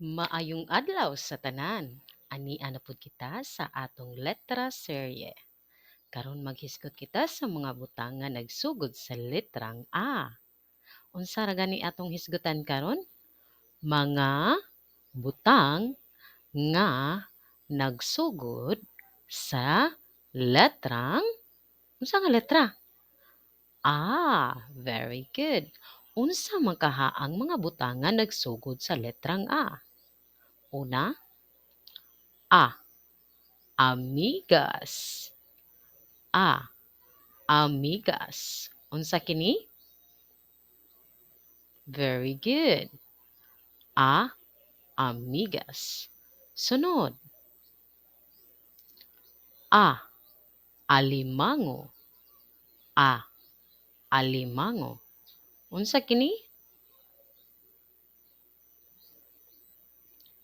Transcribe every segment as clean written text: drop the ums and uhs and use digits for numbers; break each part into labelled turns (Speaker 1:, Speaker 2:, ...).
Speaker 1: Maayong adlaw sa tanan. Ani pud kita sa atong letra serye. Karon maghisgot kita sa mga butang nga nagsugod sa letrang A. Unsa ra gani atong hisgutan karon? Mga butang nga nagsugod sa letrang unsa nga letra? Very good. Unsa man kaha ang mga butang nga nagsugod sa letrang A? Una, A. Amigas. A. Amigas. Unsa kini? Very good. A. Amigas. Sunod. A. Alimango. A. Alimango. Unsa kini?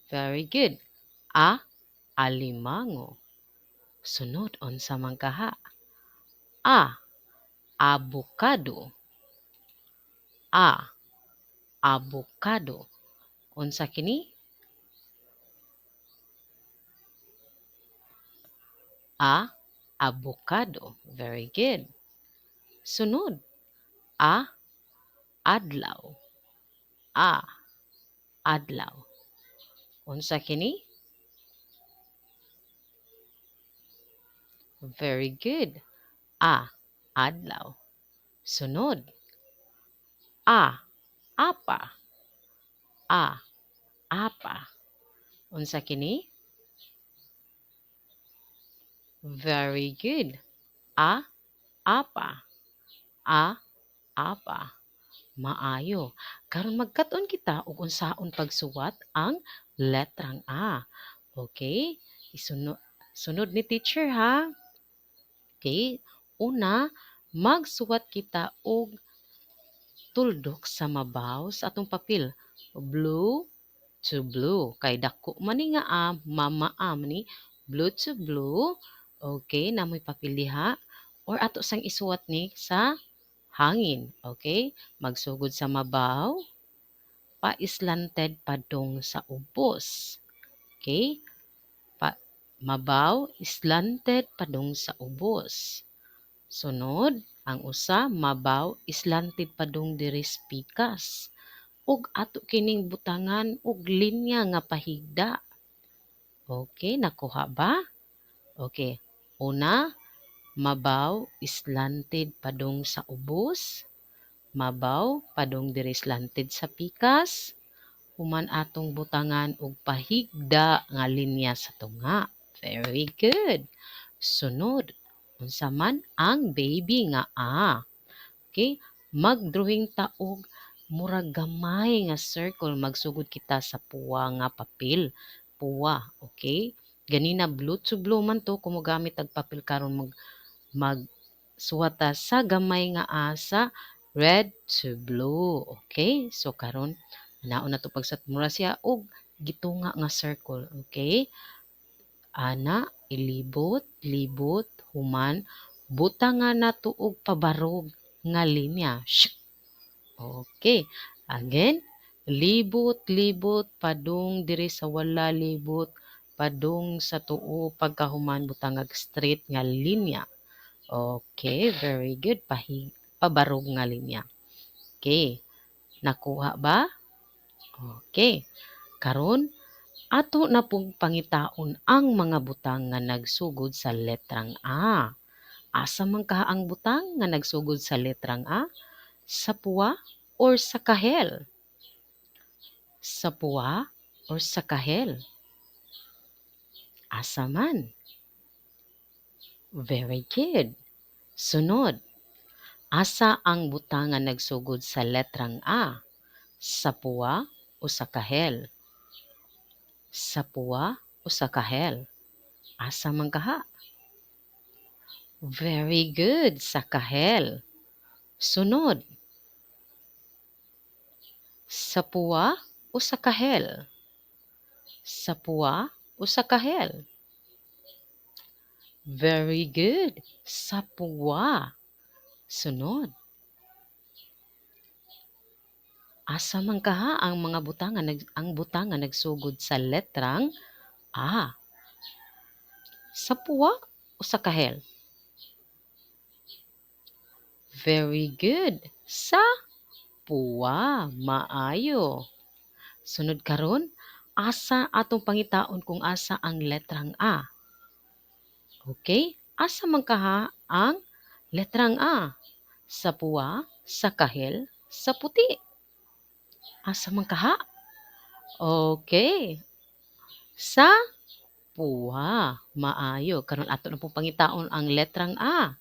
Speaker 1: Very good. A. Alimango. Sunod, unsa man kaha? A. Avocado. A. Avocado. Unsa kini? A. Avocado. Very good. Sunod. A. Adlaw. A. Adlaw. Unsa kini? Very good. A. Adlaw. Sunod. A. Apa. A. Apa. Unsa kini? Very good. A. Apa. A. Apa. Maayo. Karon magkat-on kita og unsaon pagsuwat ang letrang A. Okay? Sunod ni teacher ha. Okay? Una, magsuwat kita og tuldok sa mabaw sa atong papel. Blue to blue. Kay dako man ni nga mamaam ni blue to blue. Okay, namoy papel diha. Or ato sang isuwat ni sa hangin. Okay? Magsugod sa mabaw, pa-slanted padung sa ubos. Okay? Mabaw, slanted padung sa ubos. Sunod, ang usa, mabaw, slanted padung diri sa pikas. Ug ato kining butangan og linya nga pahigda. Okay, nakuha ba? Okay. Una, mabaw, slanted padung sa ubos. Mabaw, padung diri slanted sa pikas. Human atong butangan og pahigda nga linya sa tunga. Very good. Sunod, unsa man ang baby nga A. Okay? Magdrawing ta og murag gamay nga circle. Magsugod kita sa puwa nga papel. Puwa. Okay? Ganina blue to blue man to. Kung gamit ang papel karon magsuwata sa gamay nga A sa red to blue. Okay? So karon naon na to pagsatmura siya og gitunga nga circle. Okay? Ana, ilibot, libot, human, butangan nato og pabarog nga linya. Okay. Again, libot, libot, padung diri sa wala libot, padung sa tuo pagkahuman butangag straight nga linya. Okay, very good. Pabarog nga linya. Okay. Nakuha ba? Okay. Karon, ato na pong pangitaon ang mga butang nga nagsugod sa letrang A. Asa man kaha ang butang nga nagsugod sa letrang A? Sa puwa or sa kahel? Sa puwa or sa kahel? Asa man? Very good. Sunod. Asa ang butang nga nagsugod sa letrang A? Sa puwa o sa kahel? Sa puwa o sa kahel? Asa man kaha? Very good. Sa kahel. Sunod. Sa puwa o sa kahel? Sa puwa o sa kahel? Very good. Sa puwa. Sunod. Asa man kaha ang mga butang ang butang nga nagsugod sa letrang A? Sa puwa o sa kahel? Very good. Sa puwa, maayo. Sunod karon, asa atong pangitaon kung asa ang letrang A? Okay? Asa man kaha ang letrang A? Sa puwa, sa kahel, sa puti? Asa man kaha? Okay. Sa puwa, maayo. Karon ato na pong pangitaon ang letrang A.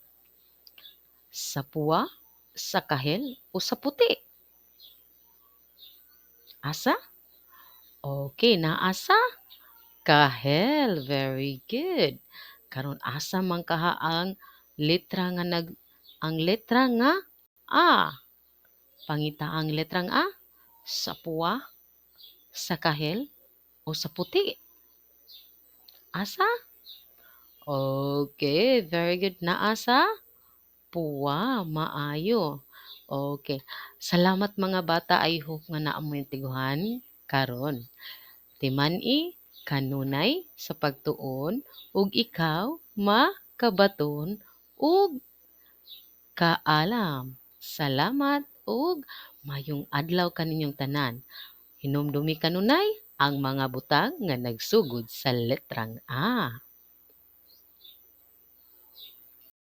Speaker 1: Sa puwa, sa kahel, o sa puti? Asa? Okay, naa sa kahel. Very good. Karon asa man kaha ang letra nga ang letra nga A? Pangita ang letrang A? Sa puwa, sa kahel, o sa puti? Asa? Okay, very good. Naa sa puwa, maayo. Okay. Salamat mga bata, I hope nga naa mo yung tiguhan karon. Timan-i kanunay sa pagtuon ug ikaw makabaton ug kaalam. Salamat ug mayong adlaw kaninyong tanan. Hinumdumi kanunay ang mga butang nga nagsugod sa letrang A.